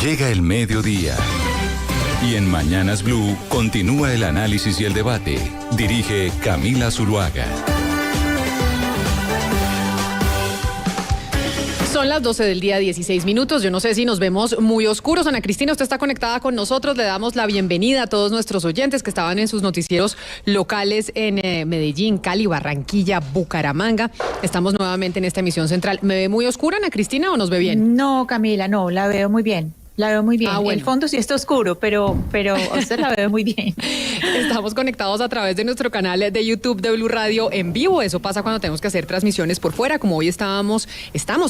Llega el mediodía. Y en Mañanas Blue continúa el análisis y el debate. Dirige Camila Zuluaga. Son las 12 del día, 16 minutos. Yo no sé si nos vemos muy oscuros. Ana Cristina, usted está conectada con nosotros. Le damos la bienvenida a todos nuestros oyentes que estaban en sus noticieros locales en Medellín, Cali, Barranquilla, Bucaramanga. Estamos nuevamente en esta emisión central. ¿Me ve muy oscura, Ana Cristina, o nos ve bien? No, Camila, no, la veo muy bien. La veo muy bien. Bueno. El fondo sí está oscuro, pero usted la ve muy bien. Estamos conectados a través de nuestro canal de YouTube de Blue Radio en vivo. Eso pasa cuando tenemos que hacer transmisiones por fuera, como hoy estamos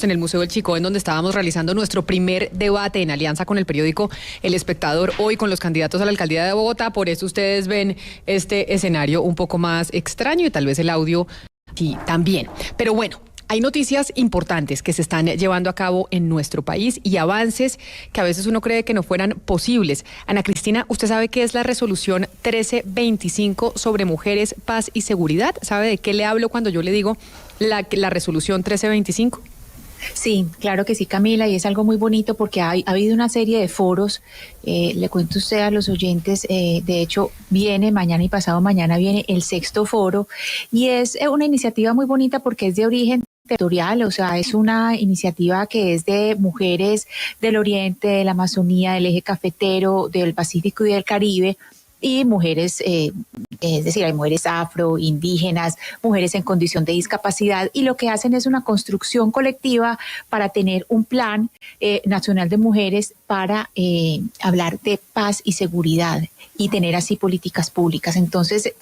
en el Museo del Chicó, en donde estábamos realizando nuestro primer debate en alianza con el periódico El Espectador, hoy con los candidatos a la alcaldía de Bogotá. Por eso ustedes ven este escenario un poco más extraño y tal vez el audio aquí también. Pero bueno, hay noticias importantes que se están llevando a cabo en nuestro país y avances que a veces uno cree que no fueran posibles. Ana Cristina, ¿usted sabe qué es la resolución 1325 sobre mujeres, paz y seguridad? ¿Sabe de qué le hablo cuando yo le digo la resolución 1325? Sí, claro que sí, Camila, y es algo muy bonito porque ha habido una serie de foros, le cuento a usted a los oyentes, de hecho viene mañana y pasado mañana viene el 6º foro y es una iniciativa muy bonita porque es de origen territorial, o sea, es una iniciativa que es de mujeres del Oriente, de la Amazonía, del eje cafetero, del Pacífico y del Caribe, y mujeres, es decir, hay mujeres afro, indígenas, mujeres en condición de discapacidad, y lo que hacen es una construcción colectiva para tener un plan nacional de mujeres para hablar de paz y seguridad y tener así políticas públicas. Entonces,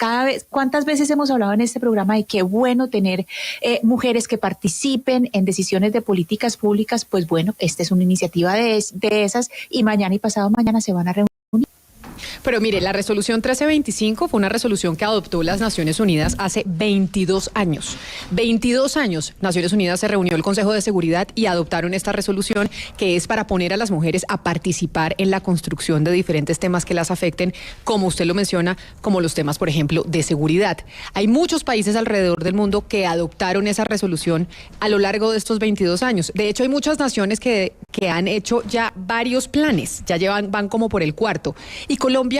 ¿cuántas veces hemos hablado en este programa de qué bueno tener mujeres que participen en decisiones de políticas públicas? Pues bueno, esta es una iniciativa de esas y mañana y pasado mañana se van a reunir. Pero mire, la resolución 1325 fue una resolución que adoptó las Naciones Unidas hace 22 años. 22 años, Naciones Unidas se reunió el Consejo de Seguridad y adoptaron esta resolución que es para poner a las mujeres a participar en la construcción de diferentes temas que las afecten, como usted lo menciona, como los temas, por ejemplo, de seguridad. Hay muchos países alrededor del mundo que adoptaron esa resolución a lo largo de estos 22 años. De hecho, hay muchas naciones que han hecho ya varios planes, ya van como por el cuarto. Y Colombia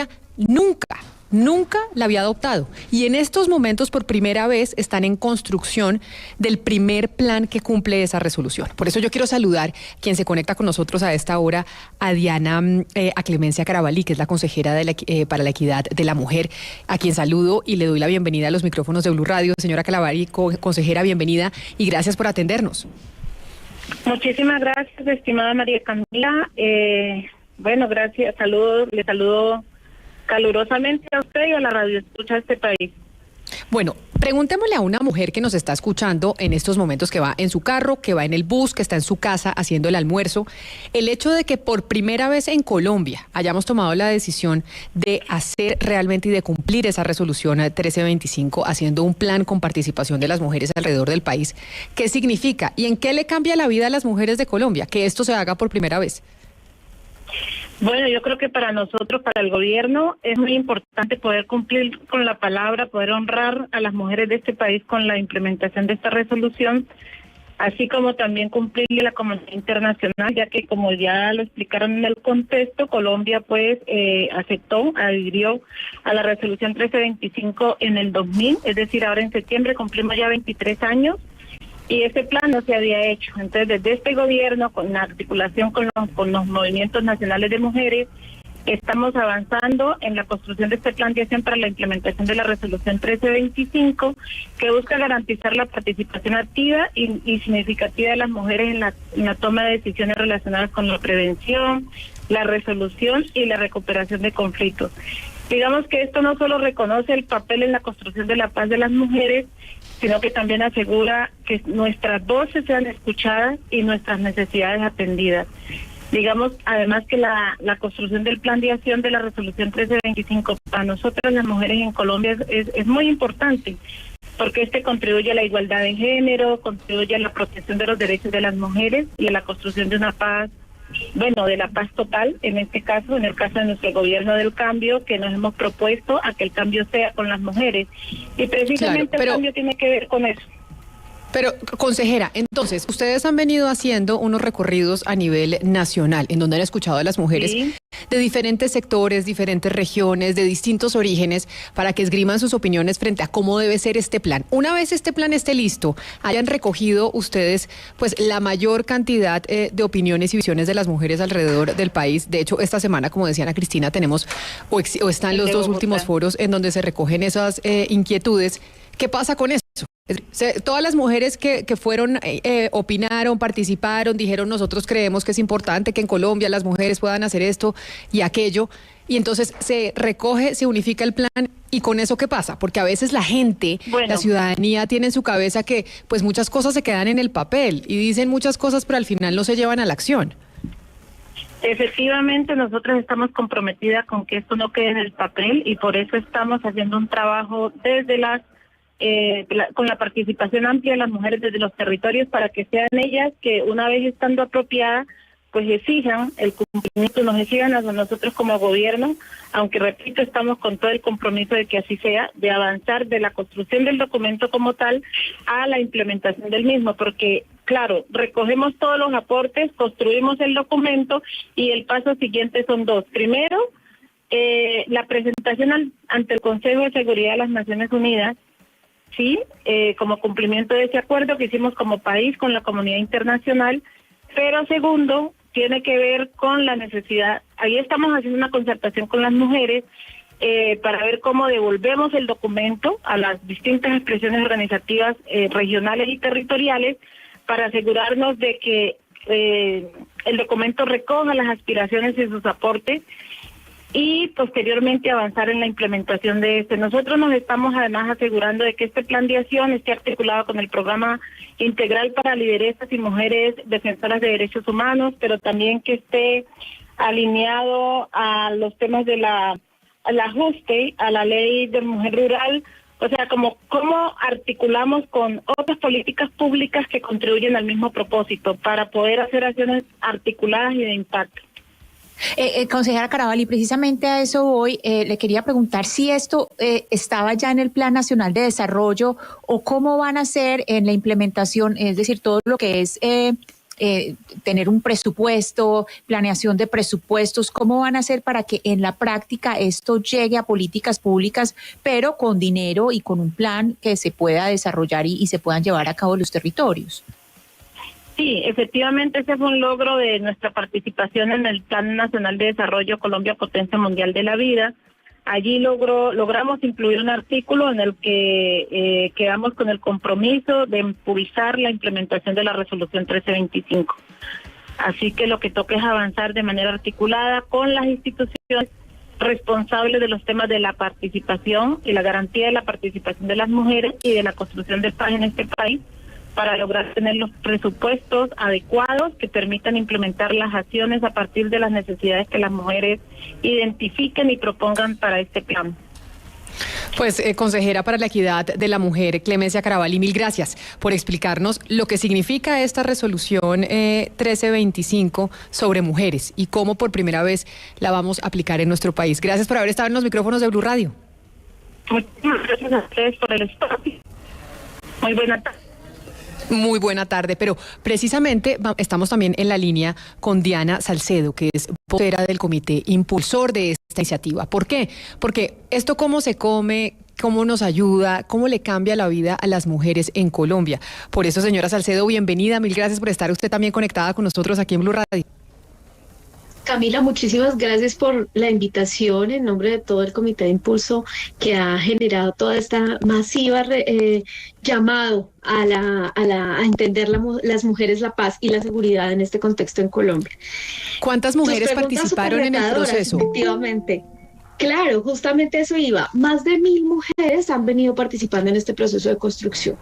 nunca la había adoptado. Y en estos momentos, por primera vez, están en construcción del primer plan que cumple esa resolución. Por eso yo quiero saludar quien se conecta con nosotros a esta hora, a Diana, a Clemencia Carabalí, que es la consejera para la equidad de la mujer, a quien saludo y le doy la bienvenida a los micrófonos de Blue Radio. Señora Carabalí, consejera, bienvenida y gracias por atendernos. Muchísimas gracias, estimada María Camila. Bueno, gracias, le saludo calurosamente a usted y a la radio escucha de este país. Bueno, preguntémosle a una mujer que nos está escuchando en estos momentos, que va en su carro, que va en el bus, que está en su casa haciendo el almuerzo, el hecho de que por primera vez en Colombia hayamos tomado la decisión de hacer realmente y de cumplir esa resolución 1325, haciendo un plan con participación de las mujeres alrededor del país, ¿qué significa? ¿Y en qué le cambia la vida a las mujeres de Colombia que esto se haga por primera vez? Bueno, yo creo que para nosotros, para el gobierno, es muy importante poder cumplir con la palabra, poder honrar a las mujeres de este país con la implementación de esta resolución, así como también cumplirle la comunidad internacional, ya que como ya lo explicaron en el contexto, Colombia pues adhirió a la resolución 1325 en el 2000, es decir, ahora en septiembre cumplimos ya 23 años. Y ese plan no se había hecho. Entonces, desde este gobierno, con la articulación con los movimientos nacionales de mujeres, estamos avanzando en la construcción de este plan de acción para la implementación de la resolución 1325, que busca garantizar la participación activa y significativa de las mujeres en la toma de decisiones relacionadas con la prevención, la resolución y la recuperación de conflictos. Digamos que esto no solo reconoce el papel en la construcción de la paz de las mujeres, sino que también asegura que nuestras voces sean escuchadas y nuestras necesidades atendidas. Digamos, además que la construcción del plan de acción de la resolución 1325 para nosotras las mujeres en Colombia es muy importante, porque este contribuye a la igualdad de género, contribuye a la protección de los derechos de las mujeres y a la construcción de una paz, bueno, de la paz total, en este caso, en el caso de nuestro gobierno del cambio, que nos hemos propuesto a que el cambio sea con las mujeres. Y precisamente claro, el cambio tiene que ver con eso. Pero, consejera, entonces, ustedes han venido haciendo unos recorridos a nivel nacional, en donde han escuchado a las mujeres de diferentes sectores, diferentes regiones, de distintos orígenes, para que esgriman sus opiniones frente a cómo debe ser este plan. Una vez este plan esté listo, hayan recogido ustedes pues la mayor cantidad de opiniones y visiones de las mujeres alrededor del país. De hecho, esta semana, como decía Ana Cristina, tenemos o están los dos últimos foros en donde se recogen esas inquietudes. ¿Qué pasa con eso? Todas las mujeres que fueron, opinaron, participaron, dijeron nosotros creemos que es importante que en Colombia las mujeres puedan hacer esto y aquello, y entonces se recoge, se unifica el plan, y con eso ¿qué pasa? Porque a veces la gente, la ciudadanía tiene en su cabeza que pues muchas cosas se quedan en el papel y dicen muchas cosas pero al final no se llevan a la acción. Efectivamente, nosotros estamos comprometidas con que esto no quede en el papel y por eso estamos haciendo un trabajo desde con la participación amplia de las mujeres desde los territorios para que sean ellas que una vez estando apropiadas pues exijan el cumplimiento, nos exijan a nosotros como gobierno, aunque repito, estamos con todo el compromiso de que así sea, de avanzar de la construcción del documento como tal a la implementación del mismo, porque claro, recogemos todos los aportes, construimos el documento y el paso siguiente son dos. Primero, la presentación ante el Consejo de Seguridad de las Naciones Unidas, sí, como cumplimiento de ese acuerdo que hicimos como país con la comunidad internacional, pero segundo, tiene que ver con la necesidad, ahí estamos haciendo una concertación con las mujeres para ver cómo devolvemos el documento a las distintas expresiones organizativas regionales y territoriales para asegurarnos de que el documento recoja las aspiraciones y sus aportes y posteriormente avanzar en la implementación de este. Nosotros nos estamos además asegurando de que este plan de acción esté articulado con el programa integral para lideresas y mujeres defensoras de derechos humanos, pero también que esté alineado a los temas de al ajuste a la ley de mujer rural, o sea, como cómo articulamos con otras políticas públicas que contribuyen al mismo propósito para poder hacer acciones articuladas y de impacto. Consejera Carabalí, precisamente a eso voy. Le quería preguntar si esto estaba ya en el Plan Nacional de Desarrollo o cómo van a hacer en la implementación, es decir, todo lo que es tener un presupuesto, planeación de presupuestos, cómo van a hacer para que en la práctica esto llegue a políticas públicas, pero con dinero y con un plan que se pueda desarrollar y se puedan llevar a cabo los territorios. Sí, efectivamente ese fue un logro de nuestra participación en el Plan Nacional de Desarrollo Colombia Potencia Mundial de la Vida. Allí logramos incluir un artículo en el que quedamos con el compromiso de impulsar la implementación de la resolución 1325. Así que lo que toca es avanzar de manera articulada con las instituciones responsables de los temas de la participación y la garantía de la participación de las mujeres y de la construcción de paz en este país, para lograr tener los presupuestos adecuados que permitan implementar las acciones a partir de las necesidades que las mujeres identifiquen y propongan para este plan. Pues, consejera para la equidad de la mujer, Clemencia Carabalí, mil gracias por explicarnos lo que significa esta resolución 1325 sobre mujeres y cómo por primera vez la vamos a aplicar en nuestro país. Gracias por haber estado en los micrófonos de Blue Radio. Muchísimas gracias a ustedes por el espacio. Muy buena tarde. Muy buena tarde, pero precisamente estamos también en la línea con Diana Salcedo, que es vocera del comité impulsor de esta iniciativa. ¿Por qué? Porque esto cómo se come, cómo nos ayuda, cómo le cambia la vida a las mujeres en Colombia. Por eso, señora Salcedo, bienvenida, mil gracias por estar usted también conectada con nosotros aquí en Blue Radio. Camila, muchísimas gracias por la invitación en nombre de todo el Comité de Impulso que ha generado toda esta masiva llamado a entender las mujeres la paz y la seguridad en este contexto en Colombia. ¿Cuántas mujeres participaron en el proceso? Efectivamente. Claro, justamente eso iba. Más de 1.000 mujeres han venido participando en este proceso de construcción,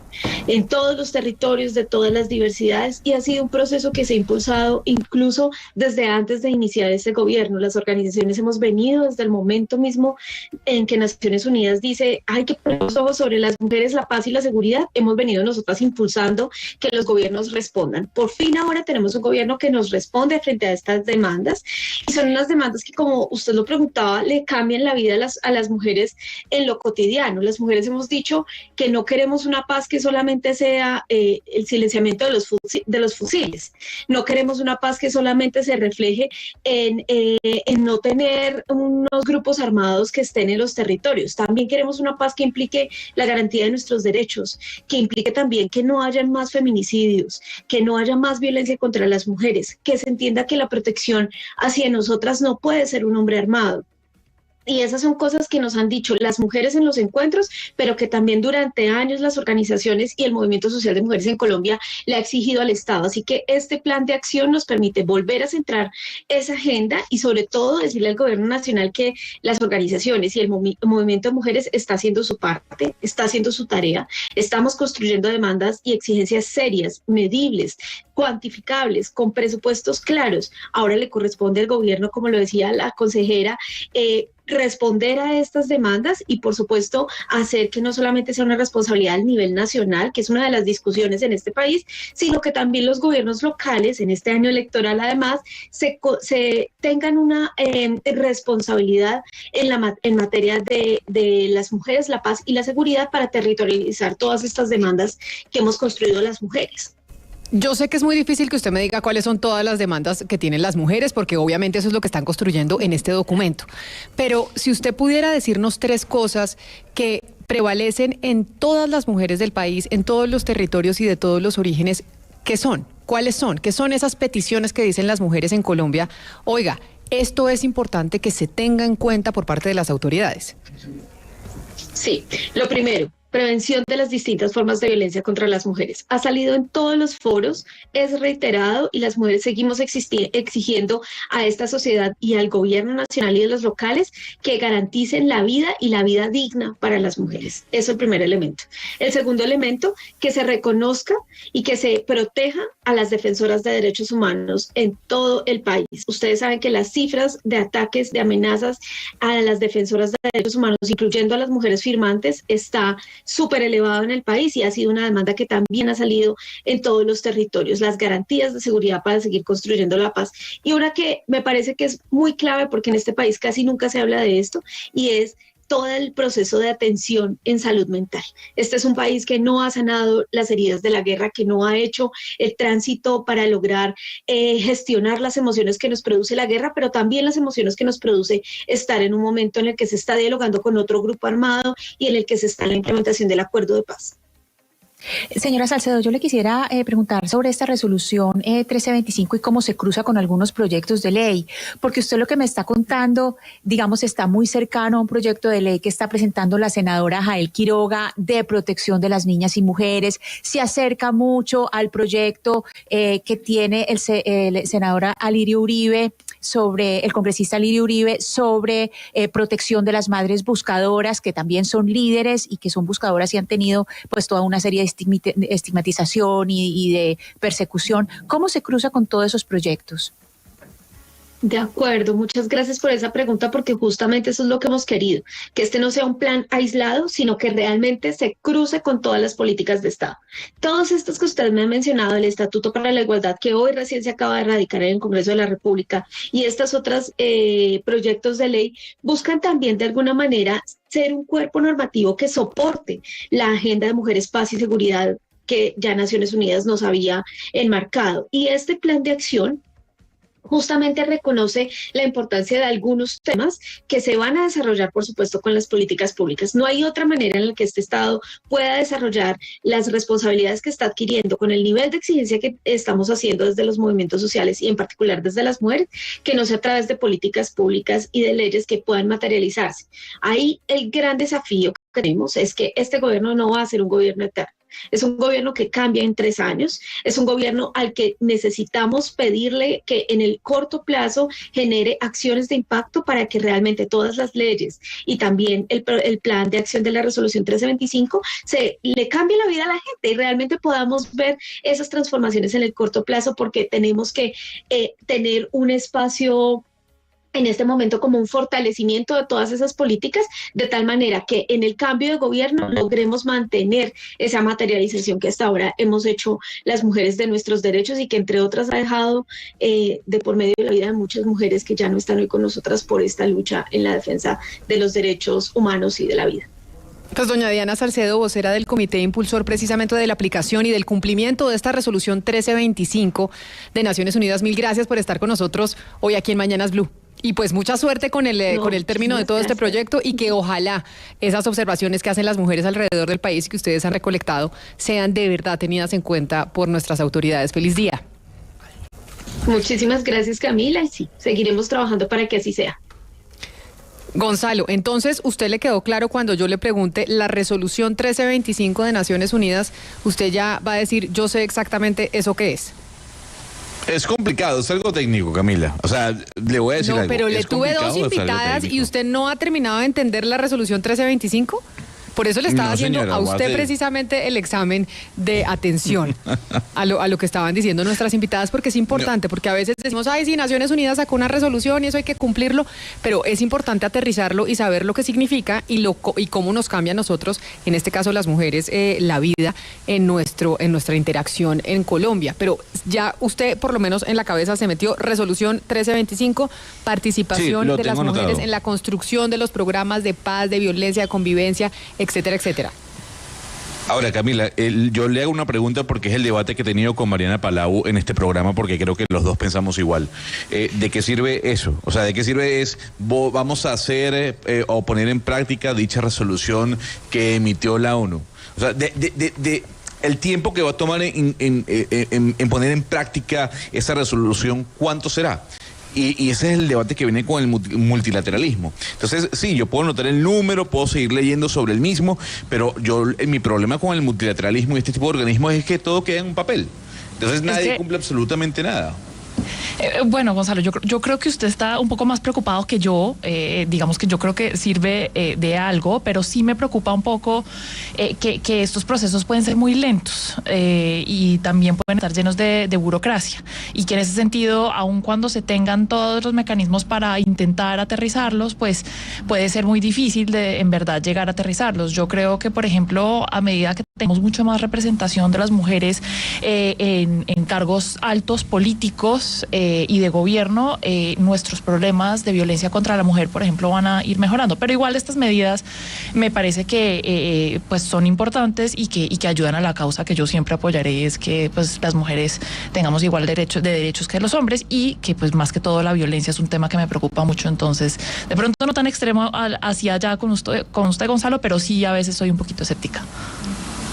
en todos los territorios, de todas las diversidades, y ha sido un proceso que se ha impulsado incluso desde antes de iniciar este gobierno. Las organizaciones hemos venido desde el momento mismo en que Naciones Unidas dice hay que poner los ojos sobre las mujeres, la paz y la seguridad. Hemos venido nosotras impulsando que los gobiernos respondan. Por fin ahora tenemos un gobierno que nos responde frente a estas demandas, y son unas demandas que, como usted lo preguntaba, le cambian cambian la vida a las mujeres en lo cotidiano. Las mujeres hemos dicho que no queremos una paz que solamente sea el silenciamiento de los fusiles. No queremos una paz que solamente se refleje en no tener unos grupos armados que estén en los territorios. También queremos una paz que implique la garantía de nuestros derechos, que implique también que no haya más feminicidios, que no haya más violencia contra las mujeres, que se entienda que la protección hacia nosotras no puede ser un hombre armado. Y esas son cosas que nos han dicho las mujeres en los encuentros, pero que también durante años las organizaciones y el movimiento social de mujeres en Colombia le ha exigido al Estado. Así que este plan de acción nos permite volver a centrar esa agenda y sobre todo decirle al gobierno nacional que las organizaciones y el movimiento de mujeres está haciendo su parte, está haciendo su tarea. Estamos construyendo demandas y exigencias serias, medibles, cuantificables, con presupuestos claros. Ahora le corresponde al gobierno, como lo decía la consejera, responder a estas demandas y, por supuesto, hacer que no solamente sea una responsabilidad a nivel nacional, que es una de las discusiones en este país, sino que también los gobiernos locales, en este año electoral además, se tengan una responsabilidad en materia de las mujeres, la paz y la seguridad para territorializar todas estas demandas que hemos construido las mujeres. Yo sé que es muy difícil que usted me diga cuáles son todas las demandas que tienen las mujeres, porque obviamente eso es lo que están construyendo en este documento. Pero si usted pudiera decirnos 3 cosas que prevalecen en todas las mujeres del país, en todos los territorios y de todos los orígenes, ¿qué son? ¿Cuáles son? ¿Qué son esas peticiones que dicen las mujeres en Colombia? Oiga, esto es importante que se tenga en cuenta por parte de las autoridades. Sí, lo primero, prevención de las distintas formas de violencia contra las mujeres. Ha salido en todos los foros, es reiterado y las mujeres seguimos exigiendo a esta sociedad y al gobierno nacional y de los locales que garanticen la vida y la vida digna para las mujeres. Eso es el primer elemento. El segundo elemento, que se reconozca y que se proteja a las defensoras de derechos humanos en todo el país. Ustedes saben que las cifras de ataques, de amenazas a las defensoras de derechos humanos, incluyendo a las mujeres firmantes, está súper elevado en el país y ha sido una demanda que también ha salido en todos los territorios, las garantías de seguridad para seguir construyendo la paz. Y una que me parece que es muy clave porque en este país casi nunca se habla de esto y es todo el proceso de atención en salud mental. Este es un país que no ha sanado las heridas de la guerra, que no ha hecho el tránsito para lograr gestionar las emociones que nos produce la guerra, pero también las emociones que nos produce estar en un momento en el que se está dialogando con otro grupo armado y en el que se está en la implementación del acuerdo de paz. Señora Salcedo, yo le quisiera preguntar sobre esta resolución 1325 y cómo se cruza con algunos proyectos de ley, porque usted lo que me está contando, digamos, está muy cercano a un proyecto de ley que está presentando la senadora Jael Quiroga de protección de las niñas y mujeres, se acerca mucho al proyecto que tiene el senador Alirio Uribe, el congresista Alirio Uribe, sobre protección de las madres buscadoras, que también son líderes y que son buscadoras y han tenido pues toda una serie de estigmatización y de persecución. ¿Cómo se cruza con todos esos proyectos? De acuerdo, muchas gracias por esa pregunta porque justamente eso es lo que hemos querido, que este no sea un plan aislado, sino que realmente se cruce con todas las políticas de Estado. Todos estos que usted me ha mencionado, el Estatuto para la Igualdad que hoy recién se acaba de radicar en el Congreso de la República y estas otras proyectos de ley buscan también de alguna manera ser un cuerpo normativo que soporte la agenda de mujeres, paz y seguridad que ya Naciones Unidas nos había enmarcado. Y este plan de acción justamente reconoce la importancia de algunos temas que se van a desarrollar, por supuesto, con las políticas públicas. No hay otra manera en la que este Estado pueda desarrollar las responsabilidades que está adquiriendo con el nivel de exigencia que estamos haciendo desde los movimientos sociales y en particular desde las mujeres, que no sea a través de políticas públicas y de leyes que puedan materializarse. Ahí el gran desafío que tenemos es que este gobierno no va a ser un gobierno eterno. Es un gobierno que cambia en 3 años, es un gobierno al que necesitamos pedirle que en el corto plazo genere acciones de impacto para que realmente todas las leyes y también el plan de acción de la resolución 1325 se le cambie la vida a la gente y realmente podamos ver esas transformaciones en el corto plazo porque tenemos que tener un espacio en este momento como un fortalecimiento de todas esas políticas, de tal manera que en el cambio de gobierno logremos mantener esa materialización que hasta ahora hemos hecho las mujeres de nuestros derechos y que entre otras ha dejado de por medio de la vida de muchas mujeres que ya no están hoy con nosotras por esta lucha en la defensa de los derechos humanos y de la vida. Pues doña Diana Salcedo, vocera del comité impulsor precisamente de la aplicación y del cumplimiento de esta resolución 1325 de Naciones Unidas, mil gracias por estar con nosotros hoy aquí en Mañanas Blue. Y pues mucha suerte con el término de todo este proyecto y que ojalá esas observaciones que hacen las mujeres alrededor del país que ustedes han recolectado sean de verdad tenidas en cuenta por nuestras autoridades. Feliz día. Muchísimas gracias, Camila, y sí, seguiremos trabajando para que así sea. Gonzalo, entonces, ¿usted le quedó claro cuando yo le pregunte la resolución 1325 de Naciones Unidas? Usted ya va a decir, yo sé exactamente eso qué es. Es complicado, es algo técnico, Camila. O sea, le voy a decir algo. No, pero le tuve dos es invitadas y usted no ha terminado de entender la resolución 1325. Por eso le estaba haciendo a usted precisamente el examen de atención a lo que estaban diciendo nuestras invitadas, porque es importante, porque a veces decimos, ay, sí, Naciones Unidas sacó una resolución y eso hay que cumplirlo, pero es importante aterrizarlo y saber lo que significa y cómo nos cambia a nosotros, en este caso las mujeres, la vida en nuestra interacción en Colombia. Pero ya usted, por lo menos en la cabeza, se metió resolución 1325, participación de las mujeres en la construcción de los programas de paz, de violencia, de convivencia, etcétera, etcétera. Ahora, Camila, yo le hago una pregunta porque es el debate que he tenido con Mariana Palau en este programa, porque creo que los dos pensamos igual. ¿De qué sirve eso? O sea, ¿de qué sirve vamos a hacer o poner en práctica dicha resolución que emitió la ONU? O sea, el tiempo que va a tomar en poner en práctica esa resolución, ¿cuánto será? Y ese es el debate que viene con el multilateralismo. Entonces, sí, yo puedo notar el número, puedo seguir leyendo sobre el mismo, pero mi problema con el multilateralismo y este tipo de organismos es que todo queda en un papel. Entonces nadie cumple absolutamente nada. Bueno, Gonzalo, yo creo que usted está un poco más preocupado que yo. Digamos que yo creo que sirve de algo, pero sí me preocupa un poco que estos procesos pueden ser muy lentos y también pueden estar llenos de burocracia, y que en ese sentido, aun cuando se tengan todos los mecanismos para intentar aterrizarlos, pues puede ser muy difícil de en verdad llegar a aterrizarlos. Yo creo que, por ejemplo, a medida que tenemos mucho más representación de las mujeres en cargos altos políticos y de gobierno, nuestros problemas de violencia contra la mujer, por ejemplo, van a ir mejorando. Pero igual estas medidas me parece que pues son importantes y que ayudan a la causa que yo siempre apoyaré, es que pues las mujeres tengamos igual derechos que los hombres, y que pues más que todo la violencia es un tema que me preocupa mucho. Entonces, de pronto no tan extremo hacia allá con usted, Gonzalo, pero sí a veces soy un poquito escéptica.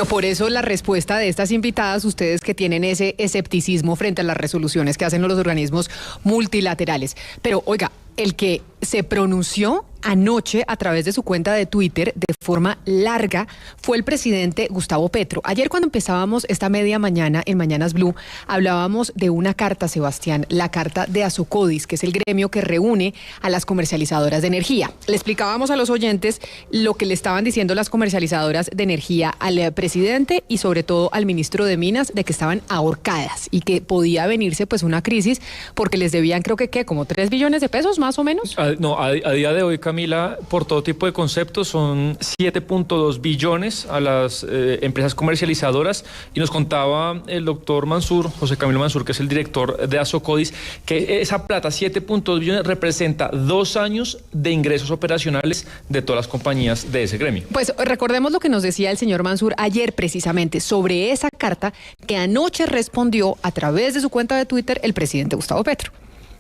Por eso la respuesta de estas invitadas, ustedes que tienen ese escepticismo frente a las resoluciones que hacen los organismos multilaterales. Pero oiga, el que se pronunció anoche a través de su cuenta de Twitter de forma larga fue el presidente Gustavo Petro. Ayer, cuando empezábamos esta media mañana en Mañanas Blue, hablábamos de una carta, Sebastián, la carta de Asocodis, que es el gremio que reúne a las comercializadoras de energía. Le explicábamos a los oyentes lo que le estaban diciendo las comercializadoras de energía al presidente y sobre todo al ministro de Minas, de que estaban ahorcadas y que podía venirse pues una crisis porque les debían, creo que como 3 billones de pesos más o menos. A día de hoy, Camila, por todo tipo de conceptos son 7.2 billones a las empresas comercializadoras, y nos contaba el doctor Mansur, José Camilo Mansur, que es el director de Asocodis, que esa plata, 7.2 billones, representa 2 años de ingresos operacionales de todas las compañías de ese gremio. Pues recordemos lo que nos decía el señor Mansur ayer precisamente sobre esa carta que anoche respondió a través de su cuenta de Twitter el presidente Gustavo Petro.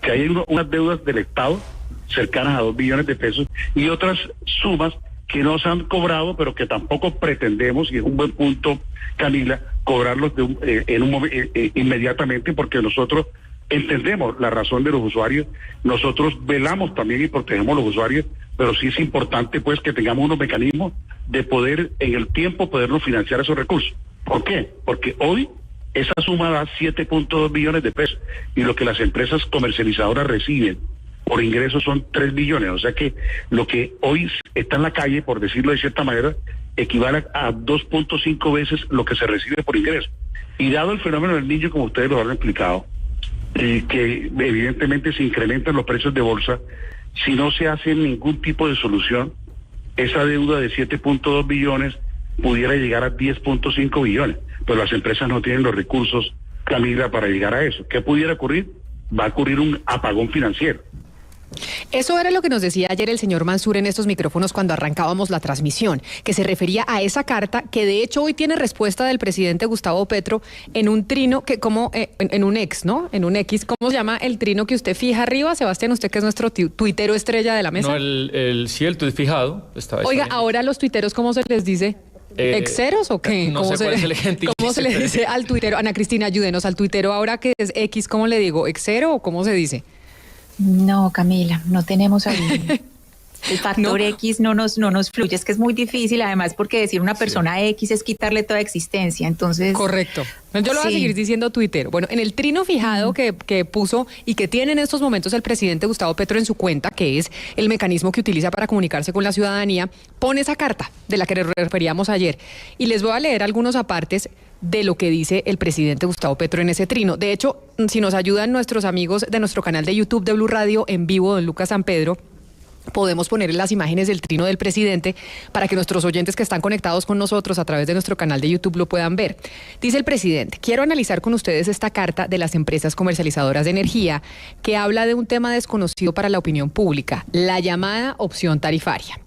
Que hay unas deudas del Estado cercanas a 2 billones de pesos y otras sumas que no se han cobrado, pero que tampoco pretendemos, y es un buen punto, Camila, cobrarlos inmediatamente, porque nosotros entendemos la razón de los usuarios, nosotros velamos también y protegemos a los usuarios, pero sí es importante pues que tengamos unos mecanismos de poder en el tiempo podernos financiar esos recursos. ¿Por qué? Porque hoy esa suma da 7.2 billones de pesos y lo que las empresas comercializadoras reciben por ingresos son 3 billones, o sea que lo que hoy está en la calle, por decirlo de cierta manera, equivale a 2.5 veces lo que se recibe por ingreso. Y dado el fenómeno del niño, como ustedes lo han explicado, que evidentemente se incrementan los precios de bolsa, si no se hace ningún tipo de solución, esa deuda de 7.2 billones pudiera llegar a 10.5 billones, pero las empresas no tienen los recursos, Camila, para llegar a eso. ¿Qué pudiera ocurrir? Va a ocurrir un apagón financiero. Eso era lo que nos decía ayer el señor Mansur en estos micrófonos cuando arrancábamos la transmisión, que se refería a esa carta que de hecho hoy tiene respuesta del presidente Gustavo Petro en un trino que como en un X, ¿no? En un X, ¿cómo se llama el trino que usted fija arriba, Sebastián? Usted que es nuestro tuitero estrella de la mesa. No, el tuit fijado. Oiga, ahora los tuiteros, ¿cómo se les dice? ¿Exeros o qué? No sé cuál es el gentilicio. ¿Cómo se le dice al tuitero? Ana Cristina, ayúdenos al tuitero ahora que es X, ¿cómo le digo? ¿Exero o cómo se dice? No, Camila, no tenemos ahí. El factor X no nos fluye, es que es muy difícil, además porque decir una persona X es quitarle toda existencia, entonces... Correcto. Yo lo voy a seguir diciendo Twitter. Bueno, en el trino fijado que puso y que tiene en estos momentos el presidente Gustavo Petro en su cuenta, que es el mecanismo que utiliza para comunicarse con la ciudadanía, pone esa carta de la que nos referíamos ayer. Y les voy a leer algunos apartes de lo que dice el presidente Gustavo Petro en ese trino. De hecho, si nos ayudan nuestros amigos de nuestro canal de YouTube de Blue Radio en vivo, don Lucas San Pedro, podemos poner las imágenes del trino del presidente para que nuestros oyentes que están conectados con nosotros a través de nuestro canal de YouTube lo puedan ver. Dice el presidente: quiero analizar con ustedes esta carta de las empresas comercializadoras de energía que habla de un tema desconocido para la opinión pública, la llamada opción tarifaria.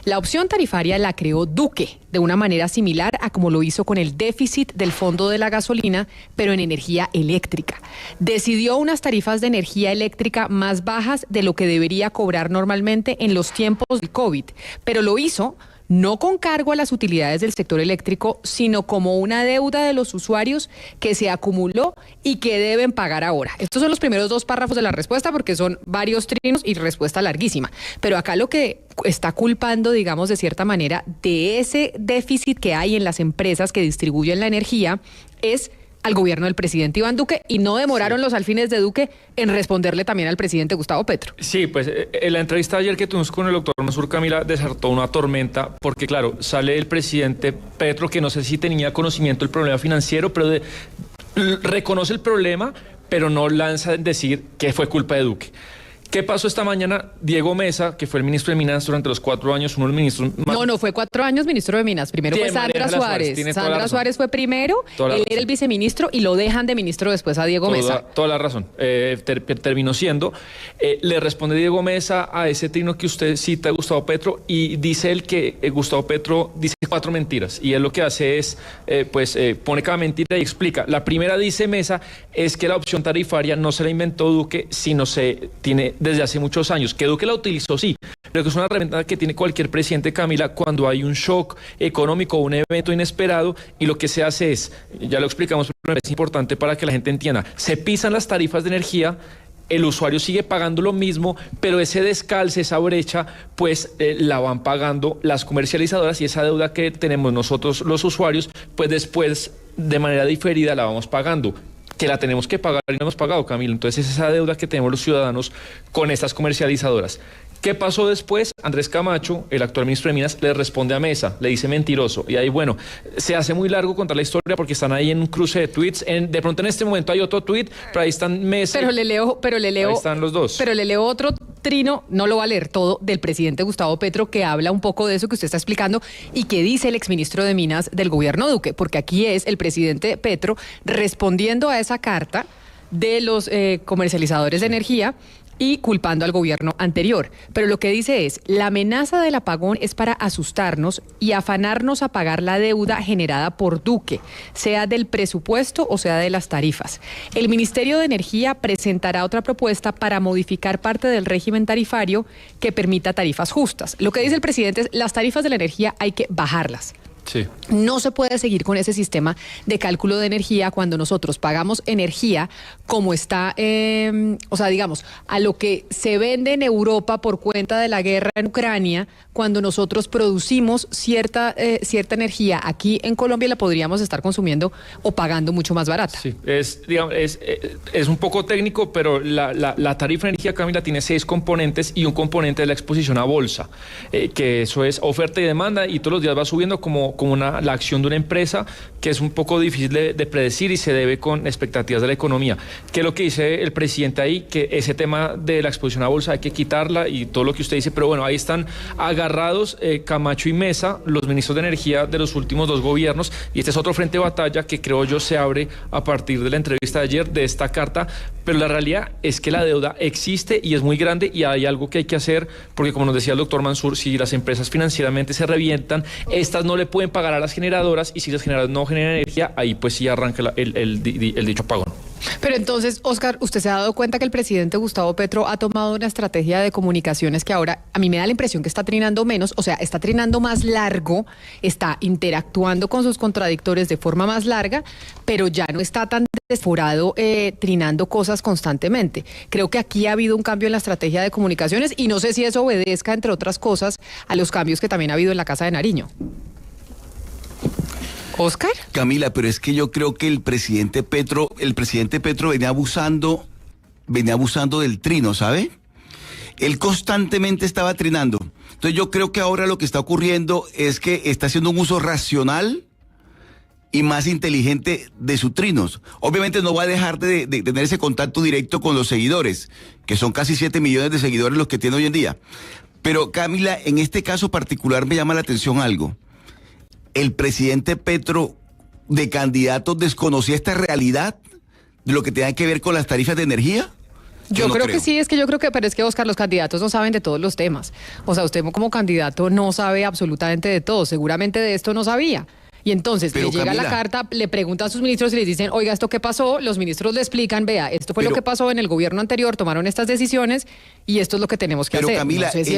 La opción tarifaria la creó Duque de una manera similar a como lo hizo con el déficit del fondo de la gasolina, pero en energía eléctrica. Decidió unas tarifas de energía eléctrica más bajas de lo que debería cobrar normalmente en los tiempos del COVID, pero lo hizo no con cargo a las utilidades del sector eléctrico, sino como una deuda de los usuarios que se acumuló y que deben pagar ahora. Estos son los primeros dos párrafos de la respuesta porque son varios trinos y respuesta larguísima. Pero acá lo que está culpando, digamos, de cierta manera, de ese déficit que hay en las empresas que distribuyen la energía es al gobierno del presidente Iván Duque, y no demoraron los alfines de Duque en responderle también al presidente Gustavo Petro. Sí, pues en la entrevista ayer que tuvimos con el doctor Mansur, Camila, desató una tormenta, porque claro, sale el presidente Petro, que no sé si tenía conocimiento del problema financiero, pero reconoce el problema, pero no lanza en decir que fue culpa de Duque. ¿Qué pasó esta mañana? Diego Mesa, que fue el ministro de Minas durante los 4 años, uno de los ministros más... No fue 4 años ministro de Minas. Primero fue Sandra Suárez. Sandra Suárez fue primero, él era el viceministro y lo dejan de ministro después a Diego Mesa. Toda la razón. Terminó siendo. Le responde Diego Mesa a ese trino que usted cita, Gustavo Petro, y dice él que Gustavo Petro dice 4 mentiras. Y él lo que hace es, pone cada mentira y explica. La primera, dice Mesa, es que la opción tarifaria no se la inventó Duque, sino se tiene desde hace muchos años. Que Duque la utilizó, sí, pero que es una herramienta que tiene cualquier presidente, Camila, cuando hay un shock económico o un evento inesperado, y lo que se hace es, ya lo explicamos, pero es importante para que la gente entienda, se pisan las tarifas de energía, el usuario sigue pagando lo mismo, pero ese descalce, esa brecha, pues la van pagando las comercializadoras, y esa deuda que tenemos nosotros los usuarios, pues después de manera diferida la vamos pagando, que la tenemos que pagar y no hemos pagado, Camilo. Entonces es esa deuda que tenemos los ciudadanos con estas comercializadoras. ¿Qué pasó después? Andrés Camacho, el actual ministro de Minas, le responde a Mesa, le dice mentiroso. Y ahí, bueno, se hace muy largo contar la historia porque están ahí en un cruce de tweets. De pronto en este momento hay otro tweet, pero ahí están Mesa. Pero le leo. Ahí están los dos. Pero le leo otro trino, no lo va a leer todo, del presidente Gustavo Petro, que habla un poco de eso que usted está explicando y que dice el exministro de Minas del gobierno Duque, porque aquí es el presidente Petro respondiendo a esa carta de los comercializadores de energía y culpando al gobierno anterior. Pero lo que dice es, la amenaza del apagón es para asustarnos y afanarnos a pagar la deuda generada por Duque, sea del presupuesto o sea de las tarifas. El Ministerio de Energía presentará otra propuesta para modificar parte del régimen tarifario que permita tarifas justas. Lo que dice el presidente es, las tarifas de la energía hay que bajarlas. Sí. No se puede seguir con ese sistema de cálculo de energía cuando nosotros pagamos energía como está, digamos, a lo que se vende en Europa por cuenta de la guerra en Ucrania, cuando nosotros producimos cierta energía aquí en Colombia la podríamos estar consumiendo o pagando mucho más barata. Sí, es un poco técnico, pero la tarifa de energía, Camila, tiene 6 componentes y un componente de la exposición a bolsa, que eso es oferta y demanda, y todos los días va subiendo como la acción de una empresa, que es un poco difícil de predecir y se debe con expectativas de la economía. ¿Qué es lo que dice el presidente ahí? Que ese tema de la exposición a bolsa hay que quitarla y todo lo que usted dice, pero bueno, ahí están agarrados Camacho y Mesa, los ministros de energía de los últimos 2 gobiernos, y este es otro frente de batalla que creo yo se abre a partir de la entrevista de ayer, de esta carta, pero la realidad es que la deuda existe y es muy grande y hay algo que hay que hacer, porque como nos decía el doctor Mansur, si las empresas financieramente se revientan, estas no le pueden pagar a las generadoras, y si las generadoras no generan energía, ahí pues sí arranca el dicho apagón. Pero entonces, Oscar, ¿usted se ha dado cuenta que el presidente Gustavo Petro ha tomado una estrategia de comunicaciones que ahora a mí me da la impresión que está trinando menos, o sea, está trinando más largo, está interactuando con sus contradictores de forma más larga, pero ya no está tan desforado trinando cosas constantemente? Creo que aquí ha habido un cambio en la estrategia de comunicaciones y no sé si eso obedezca, entre otras cosas, a los cambios que también ha habido en la Casa de Nariño. ¿Oscar? Camila, pero es que yo creo que el presidente Petro venía abusando del trino, ¿sabe? Él constantemente estaba trinando. Entonces yo creo que ahora lo que está ocurriendo es que está haciendo un uso racional y más inteligente de sus trinos. Obviamente no va a dejar de tener ese contacto directo con los seguidores, que son casi 7 millones de seguidores los que tiene hoy en día. Pero Camila, en este caso particular me llama la atención algo. El presidente Petro, de candidato, desconocía esta realidad de lo que tenía que ver con las tarifas de energía. Yo creo que sí, pero es que, Oscar, los candidatos no saben de todos los temas. O sea, usted como candidato no sabe absolutamente de todo, seguramente de esto no sabía. Y entonces le llega la carta, le pregunta a sus ministros y les dicen, oiga, ¿esto qué pasó? Los ministros le explican, vea, esto fue lo que pasó en el gobierno anterior, tomaron estas decisiones y esto es lo que tenemos que hacer. Camila, no sé si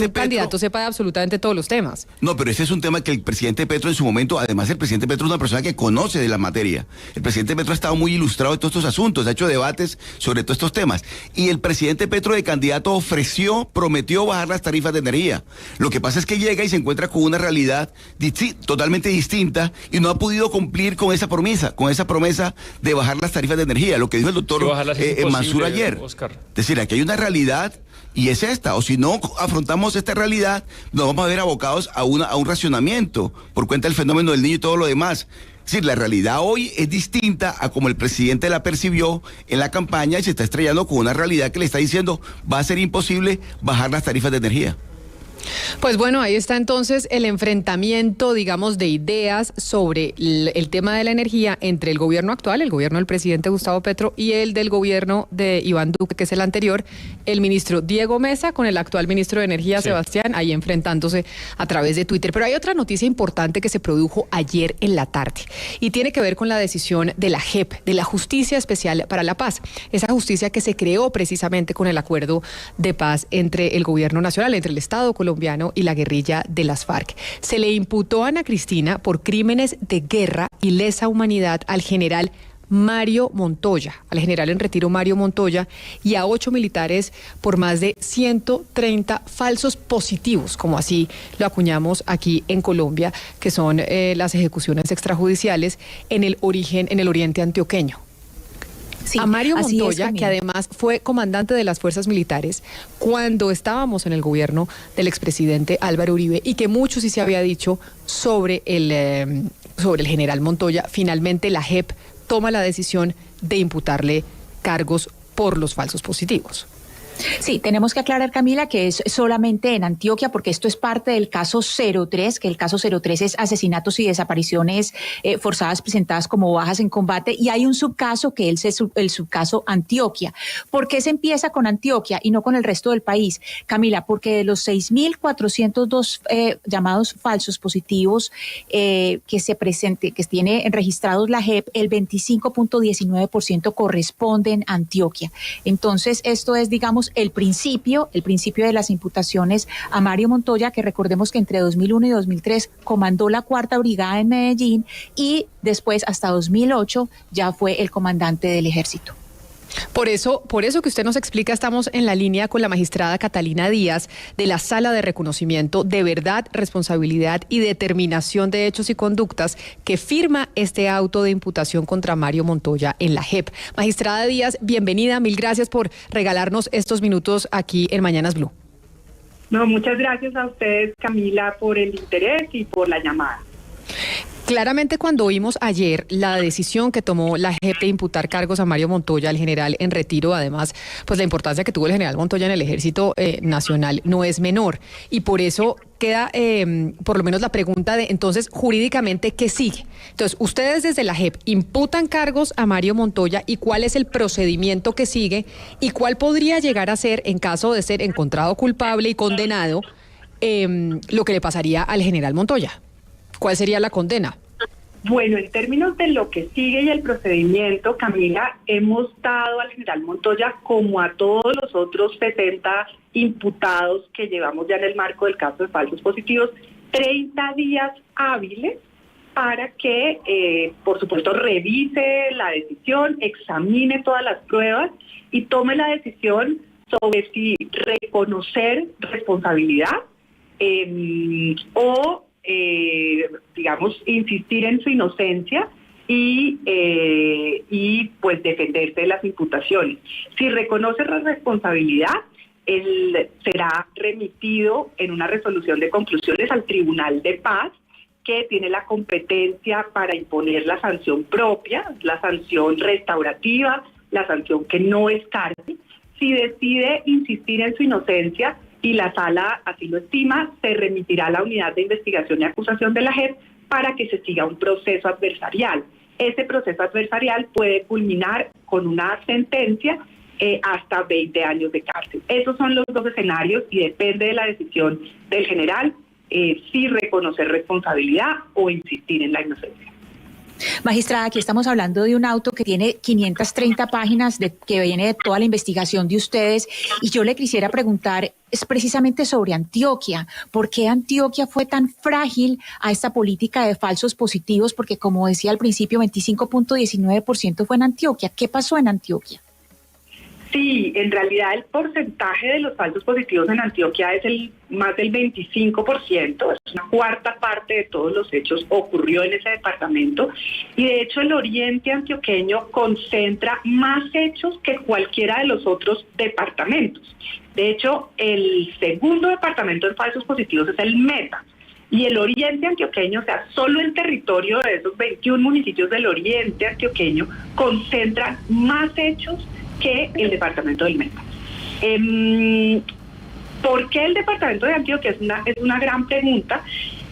un candidato sepa de absolutamente todos los temas. No, pero ese es un tema que el presidente Petro en su momento, además el presidente Petro es una persona que conoce de la materia. El presidente Petro ha estado muy ilustrado de todos estos asuntos, ha hecho debates sobre todos estos temas. Y el presidente Petro de candidato prometió bajar las tarifas de energía. Lo que pasa es que llega y se encuentra con una realidad totalmente distinta y no ha podido cumplir con esa promesa de bajar las tarifas de energía, lo que dijo el doctor Mansur ayer. Oscar. Es decir, aquí hay una realidad y es esta, o si no afrontamos esta realidad, nos vamos a ver abocados a un racionamiento por cuenta del fenómeno del niño y todo lo demás. Es decir, la realidad hoy es distinta a como el presidente la percibió en la campaña y se está estrellando con una realidad que le está diciendo va a ser imposible bajar las tarifas de energía. Pues bueno, ahí está entonces el enfrentamiento, digamos, de ideas sobre el tema de la energía entre el gobierno actual, el gobierno del presidente Gustavo Petro, y el del gobierno de Iván Duque, que es el anterior, el ministro Diego Mesa con el actual ministro de Energía, Sebastián, ahí enfrentándose a través de Twitter. Pero hay otra noticia importante que se produjo ayer en la tarde y tiene que ver con la decisión de la JEP, de la Justicia Especial para la Paz, esa justicia que se creó precisamente con el acuerdo de paz entre el gobierno nacional, entre el Estado colombiano y la guerrilla de las FARC. Se le imputó a Ana Cristina por crímenes de guerra y lesa humanidad al general Mario Montoya, al general en retiro Mario Montoya, y a 8 militares por más de 130 falsos positivos, como así lo acuñamos aquí en Colombia, que son las ejecuciones extrajudiciales en el oriente antioqueño. Sí, a Mario Montoya, que además fue comandante de las fuerzas militares cuando estábamos en el gobierno del expresidente Álvaro Uribe, y que mucho sí se había dicho sobre el general Montoya. Finalmente la JEP toma la decisión de imputarle cargos por los falsos positivos. Sí, tenemos que aclarar, Camila, que es solamente en Antioquia, porque esto es parte del caso 03, que el caso 03 es asesinatos y desapariciones forzadas presentadas como bajas en combate, y hay un subcaso que es el subcaso Antioquia. ¿Por qué se empieza con Antioquia y no con el resto del país, Camila? Porque de los 6.402 llamados falsos positivos que tiene registrados la JEP, el 25.19% corresponden a Antioquia. Entonces, esto es, digamos, el principio de las imputaciones a Mario Montoya, que recordemos que entre 2001 y 2003 comandó la 4ª Brigada en Medellín y después hasta 2008 ya fue el comandante del ejército. Por eso que usted nos explica, estamos en la línea con la magistrada Catalina Díaz de la Sala de Reconocimiento de Verdad, Responsabilidad y Determinación de Hechos y Conductas, que firma este auto de imputación contra Mario Montoya en la JEP. Magistrada Díaz, bienvenida, mil gracias por regalarnos estos minutos aquí en Mañanas Blue. No, muchas gracias a ustedes, Camila, por el interés y por la llamada. Claramente cuando oímos ayer la decisión que tomó la JEP de imputar cargos a Mario Montoya, el general en retiro, además, pues la importancia que tuvo el general Montoya en el Ejército Nacional no es menor. Y por eso queda por lo menos la pregunta de, entonces, jurídicamente, ¿qué sigue? Entonces, ustedes desde la JEP imputan cargos a Mario Montoya y cuál es el procedimiento que sigue y cuál podría llegar a ser, en caso de ser encontrado culpable y condenado, lo que le pasaría al general Montoya. ¿Cuál sería la condena? Bueno, en términos de lo que sigue y el procedimiento, Camila, hemos dado al general Montoya, como a todos los otros 60 imputados que llevamos ya en el marco del caso de falsos positivos, 30 días hábiles para que, por supuesto, revise la decisión, examine todas las pruebas y tome la decisión sobre si reconocer responsabilidad o digamos, insistir en su inocencia y pues defenderse de las imputaciones. Si reconoce la responsabilidad, él será remitido en una resolución de conclusiones al Tribunal de Paz, que tiene la competencia para imponer la sanción propia, la sanción restaurativa, la sanción que no es cárcel. Si decide insistir en su inocencia y la sala así lo estima, se remitirá a la unidad de investigación y acusación de la JEP para que se siga un proceso adversarial. Ese proceso adversarial puede culminar con una sentencia hasta 20 años de cárcel. Esos son los dos escenarios y depende de la decisión del general si reconocer responsabilidad o insistir en la inocencia. Magistrada, aquí estamos hablando de un auto que tiene 530 páginas que viene de toda la investigación de ustedes y yo le quisiera preguntar es precisamente sobre Antioquia. ¿Por qué Antioquia fue tan frágil a esta política de falsos positivos? Porque como decía al principio, 25.19% fue en Antioquia. ¿Qué pasó en Antioquia? Sí, en realidad el porcentaje de los falsos positivos en Antioquia es más del 25%, es una cuarta parte de todos los hechos ocurrió en ese departamento y de hecho el oriente antioqueño concentra más hechos que cualquiera de los otros departamentos. De hecho, el segundo departamento en falsos positivos es el Meta. Y el oriente antioqueño, o sea, solo el territorio de esos 21 municipios del oriente antioqueño concentran más hechos que el departamento del Meta. ¿Por qué el departamento de Antioquia? Es una gran pregunta.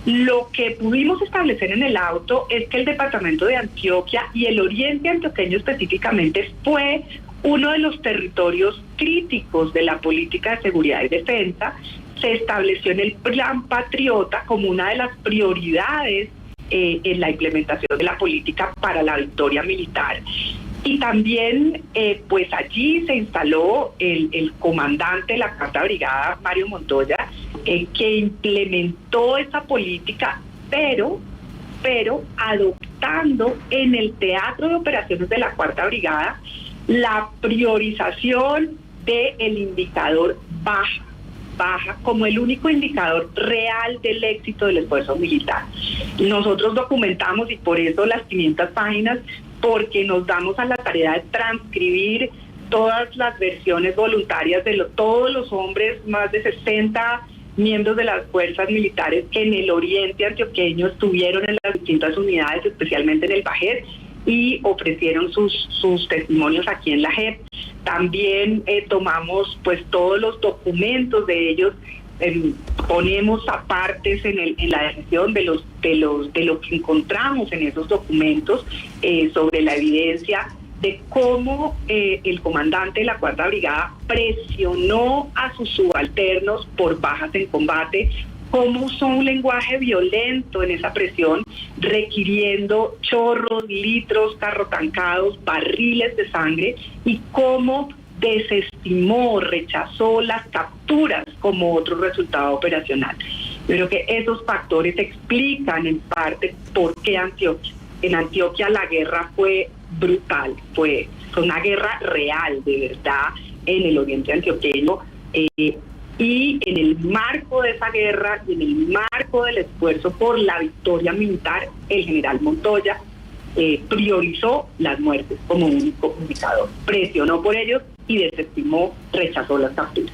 Lo que pudimos establecer en el auto es que el departamento de Antioquia y el oriente antioqueño específicamente fue uno de los territorios críticos de la política de seguridad y defensa. Se estableció en el Plan Patriota como una de las prioridades en la implementación de la política para la victoria militar. Y también, pues allí se instaló el comandante de la Cuarta Brigada, Mario Montoya, que implementó esa política, pero adoptando en el teatro de operaciones de la Cuarta Brigada la priorización del indicador baja como el único indicador real del éxito del esfuerzo militar. Nosotros documentamos y por eso las 500 páginas, porque nos damos a la tarea de transcribir todas las versiones voluntarias de todos los hombres, más de 60 miembros de las fuerzas militares que en el oriente antioqueño estuvieron en las distintas unidades, especialmente en el Bajet, y ofrecieron sus testimonios aquí en la JEP. También tomamos pues todos los documentos de ellos, ponemos apartes en la decisión de lo que encontramos en esos documentos sobre la evidencia de cómo el comandante de la Cuarta Brigada presionó a sus subalternos por bajas en combate, cómo usó un lenguaje violento en esa presión, requiriendo chorros, litros, carrotancados, barriles de sangre, y cómo desestimó, rechazó las capturas como otro resultado operacional. Yo creo que esos factores explican en parte por qué Antioquia. En Antioquia la guerra fue brutal, fue una guerra real, de verdad, en el oriente antioqueño. Y en el marco de esa guerra y en el marco del esfuerzo por la victoria militar, el general Montoya priorizó las muertes como único indicador. Presionó por ellos y desestimó, rechazó las capturas.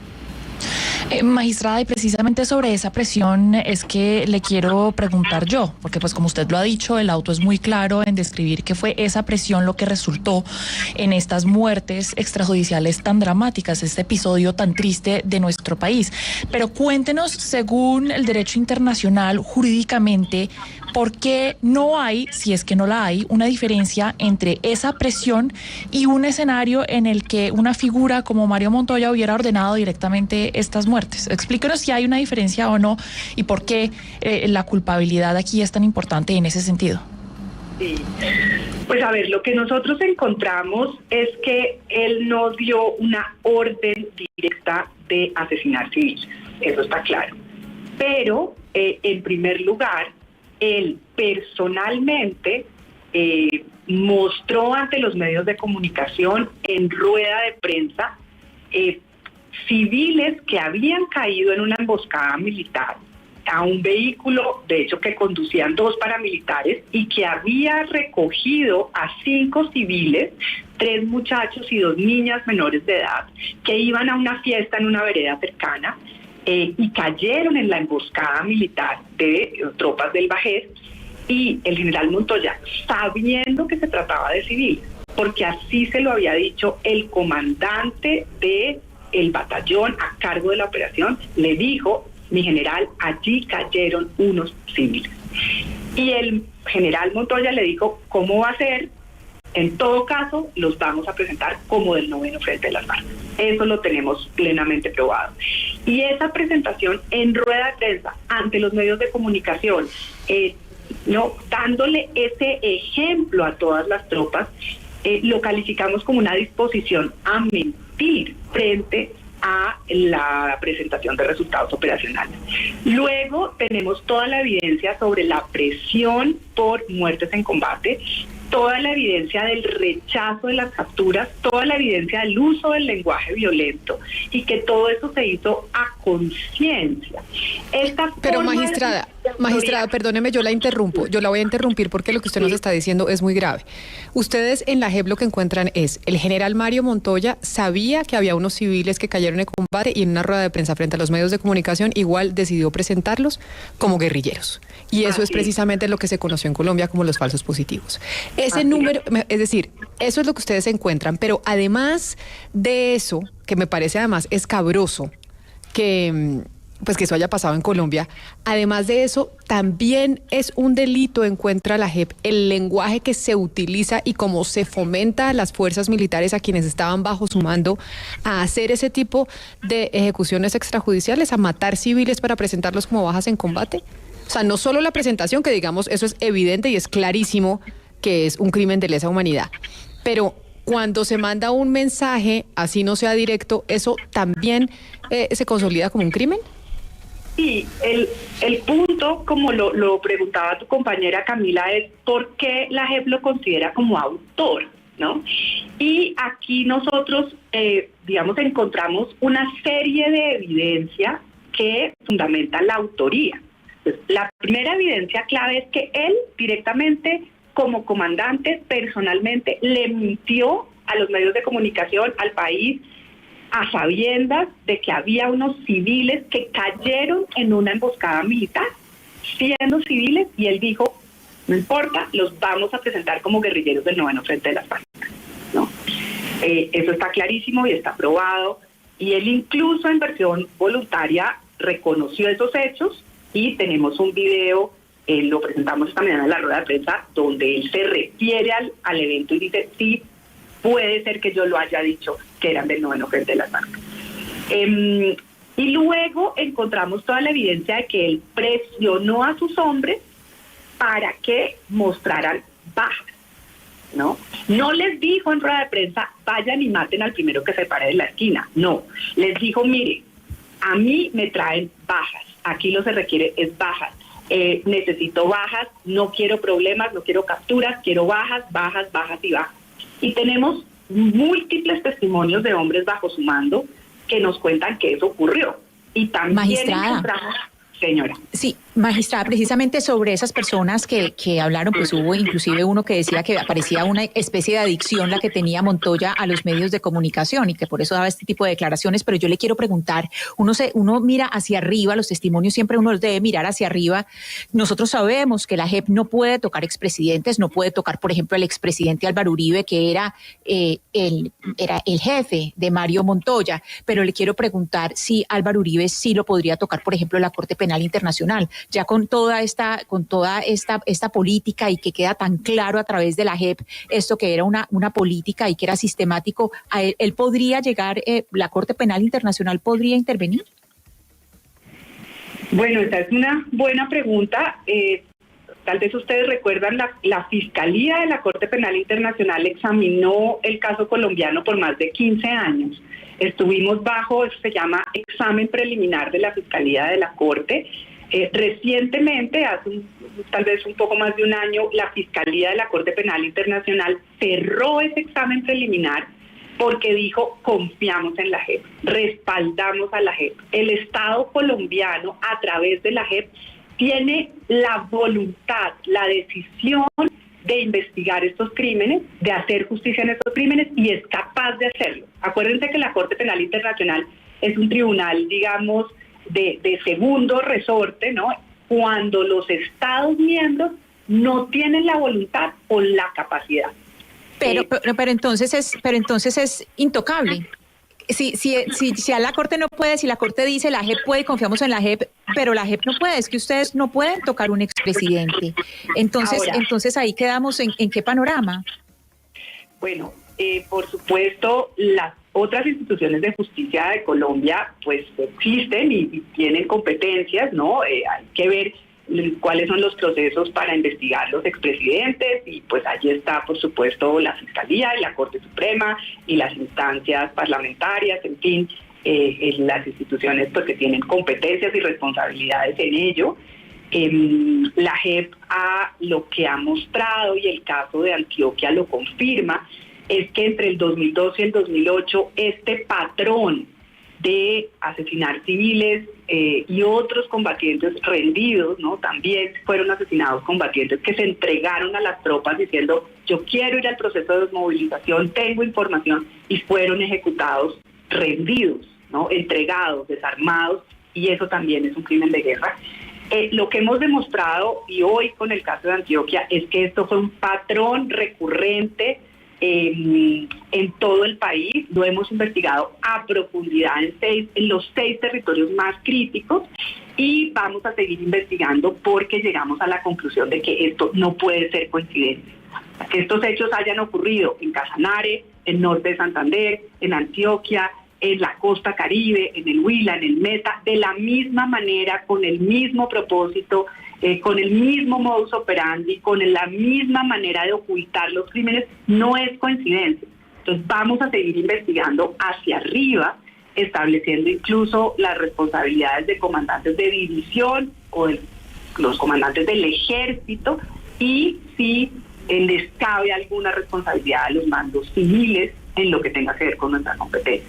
Magistrada, y precisamente sobre esa presión es que le quiero preguntar yo, porque pues como usted lo ha dicho, el auto es muy claro en describir que fue esa presión lo que resultó en estas muertes extrajudiciales tan dramáticas, este episodio tan triste de nuestro país. Pero cuéntenos, según el derecho internacional, jurídicamente, ¿por qué no hay, si es que no la hay, una diferencia entre esa presión y un escenario en el que una figura como Mario Montoya hubiera ordenado directamente estas muertes? Explíquenos si hay una diferencia o no y por qué la culpabilidad aquí es tan importante en ese sentido. Sí, pues a ver, lo que nosotros encontramos es que él no dio una orden directa de asesinar civiles, eso está claro. Pero, en primer lugar, él personalmente mostró ante los medios de comunicación en rueda de prensa civiles que habían caído en una emboscada militar a un vehículo, de hecho que conducían 2 paramilitares, y que había recogido a 5 civiles, 3 muchachos y 2 niñas menores de edad, que iban a una fiesta en una vereda cercana y cayeron en la emboscada militar de tropas del Bajés, y el general Montoya, sabiendo que se trataba de civiles, porque así se lo había dicho el comandante del batallón a cargo de la operación, le dijo: mi general, allí cayeron unos civiles. Y el general Montoya le dijo: ¿cómo va a ser? En todo caso, los vamos a presentar como del 9º Frente de las FARC. Eso lo tenemos plenamente probado. Y esa presentación en rueda de prensa ante los medios de comunicación, dándole ese ejemplo a todas las tropas, lo calificamos como una disposición a mentir frente a la presentación de resultados operacionales. Luego tenemos toda la evidencia sobre la presión por muertes en combate, toda la evidencia del rechazo de las capturas, toda la evidencia del uso del lenguaje violento, y que todo eso se hizo a conciencia. Pero magistrada, perdóneme, yo la interrumpo, yo la voy a interrumpir porque lo que usted nos está diciendo es muy grave. Ustedes en la JEP lo que encuentran es: el general Mario Montoya sabía que había unos civiles que cayeron en combate y en una rueda de prensa frente a los medios de comunicación igual decidió presentarlos como guerrilleros. Y eso es precisamente lo que se conoció en Colombia como los falsos positivos. Ese número, es decir, eso es lo que ustedes encuentran, pero además de eso, que me parece además escabroso que eso haya pasado en Colombia, además de eso, también es un delito, encuentra la JEP, el lenguaje que se utiliza y cómo se fomenta a las fuerzas militares, a quienes estaban bajo su mando, a hacer ese tipo de ejecuciones extrajudiciales, a matar civiles para presentarlos como bajas en combate. O sea, no solo la presentación, que digamos, eso es evidente y es clarísimo que es un crimen de lesa humanidad, pero cuando se manda un mensaje, así no sea directo, ¿eso también se consolida como un crimen? Sí, el punto, como lo preguntaba tu compañera Camila, es por qué la JEP lo considera como autor, ¿no? Y aquí nosotros, encontramos una serie de evidencia que fundamenta la autoría. Entonces, la primera evidencia clave es que él directamente, como comandante, personalmente le mintió a los medios de comunicación, al país, a sabiendas de que había unos civiles que cayeron en una emboscada militar, siendo civiles, y él dijo: no importa, los vamos a presentar como guerrilleros del 9º Frente de las FARC, ¿no? Eso está clarísimo y está probado, y él incluso en versión voluntaria reconoció esos hechos, y tenemos un video, lo presentamos esta mañana en la rueda de prensa, donde él se refiere al evento y dice: sí, puede ser que yo lo haya dicho, que eran del 9º Frente de las FARC. Y luego encontramos toda la evidencia de que él presionó a sus hombres para que mostraran bajas, ¿no? No les dijo en rueda de prensa: vayan y maten al primero que se pare de la esquina. No, les dijo: mire, a mí me traen bajas, aquí lo que se requiere es bajas. Necesito bajas, no quiero problemas, no quiero capturas, quiero bajas, bajas, bajas y bajas. Y tenemos múltiples testimonios de hombres bajo su mando que nos cuentan que eso ocurrió. Y también Magistrada. encontramos, señora. Sí, Magistrada, precisamente sobre esas personas que hablaron, pues hubo inclusive uno que decía que parecía una especie de adicción la que tenía Montoya a los medios de comunicación y que por eso daba este tipo de declaraciones, pero yo le quiero preguntar, uno mira hacia arriba, los testimonios siempre uno los debe mirar hacia arriba. Nosotros sabemos que la JEP no puede tocar expresidentes, no puede tocar, por ejemplo, al expresidente Álvaro Uribe, que era el jefe de Mario Montoya, pero le quiero preguntar si Álvaro Uribe sí lo podría tocar, por ejemplo, la Corte Penal Internacional. Ya con toda esta política y que queda tan claro a través de la JEP esto que era una política y que era sistemático, él podría llegar, la Corte Penal Internacional podría intervenir. Bueno, esta es una buena pregunta. Tal vez ustedes recuerdan, la Fiscalía de la Corte Penal Internacional examinó el caso colombiano por más de 15 años. Estuvimos bajo, eso se llama examen preliminar de la Fiscalía de la Corte. Recientemente, hace tal vez un poco más de un año, la Fiscalía de la Corte Penal Internacional cerró ese examen preliminar porque dijo: confiamos en la JEP, respaldamos a la JEP. El Estado colombiano, a través de la JEP, tiene la voluntad, la decisión de investigar estos crímenes, de hacer justicia en estos crímenes, y es capaz de hacerlo. Acuérdense que la Corte Penal Internacional es un tribunal, digamos, de segundo resorte, ¿no? Cuando los Estados miembros no tienen la voluntad o la capacidad. Pero entonces es intocable. Si a la Corte no puede, si la Corte dice la JEP puede, confiamos en la JEP, pero la JEP no puede, es que ustedes no pueden tocar un expresidente. Entonces ahí quedamos en qué panorama. Bueno, por supuesto, las otras instituciones de justicia de Colombia pues existen y tienen competencias, ¿no? Hay que ver cuáles son los procesos para investigar los expresidentes, y pues allí está, por supuesto, la Fiscalía y la Corte Suprema y las instancias parlamentarias, en fin, las instituciones pues que tienen competencias y responsabilidades en ello. La JEP lo que ha mostrado, y el caso de Antioquia lo confirma, es que entre el 2012 y el 2008 este patrón de asesinar civiles y otros combatientes rendidos, ¿no? También fueron asesinados combatientes que se entregaron a las tropas diciendo: yo quiero ir al proceso de desmovilización, tengo información, y fueron ejecutados rendidos, ¿no? Entregados, desarmados, y eso también es un crimen de guerra. Lo que hemos demostrado, y hoy con el caso de Antioquia, es que esto fue un patrón recurrente en todo el país. Lo hemos investigado a profundidad en los 6 territorios más críticos, y vamos a seguir investigando porque llegamos a la conclusión de que esto no puede ser coincidencia. Que estos hechos hayan ocurrido en Casanare, en norte de Santander, en Antioquia, en la costa Caribe, en el Huila, en el Meta, de la misma manera, con el mismo propósito, con el mismo modus operandi, con la misma manera de ocultar los crímenes, no es coincidencia. Entonces vamos a seguir investigando hacia arriba, estableciendo incluso las responsabilidades de comandantes de división o de los comandantes del ejército, y si les cabe alguna responsabilidad a los mandos civiles en lo que tenga que ver con nuestra competencia.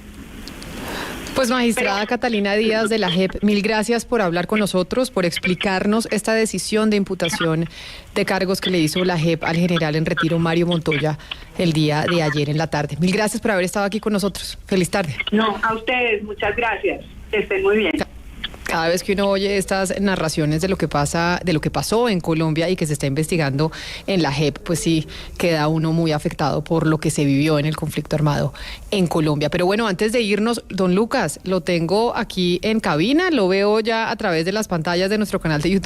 Pues magistrada Catalina Díaz de la JEP, mil gracias por hablar con nosotros, por explicarnos esta decisión de imputación de cargos que le hizo la JEP al general en retiro Mario Montoya el día de ayer en la tarde. Mil gracias por haber estado aquí con nosotros. Feliz tarde. No, a ustedes, muchas gracias. Que estén muy bien. Cada vez que uno oye estas narraciones de lo que pasa, de lo que pasó en Colombia y que se está investigando en la JEP, pues sí queda uno muy afectado por lo que se vivió en el conflicto armado en Colombia. Pero bueno, antes de irnos, don Lucas, lo tengo aquí en cabina, lo veo ya a través de las pantallas de nuestro canal de YouTube.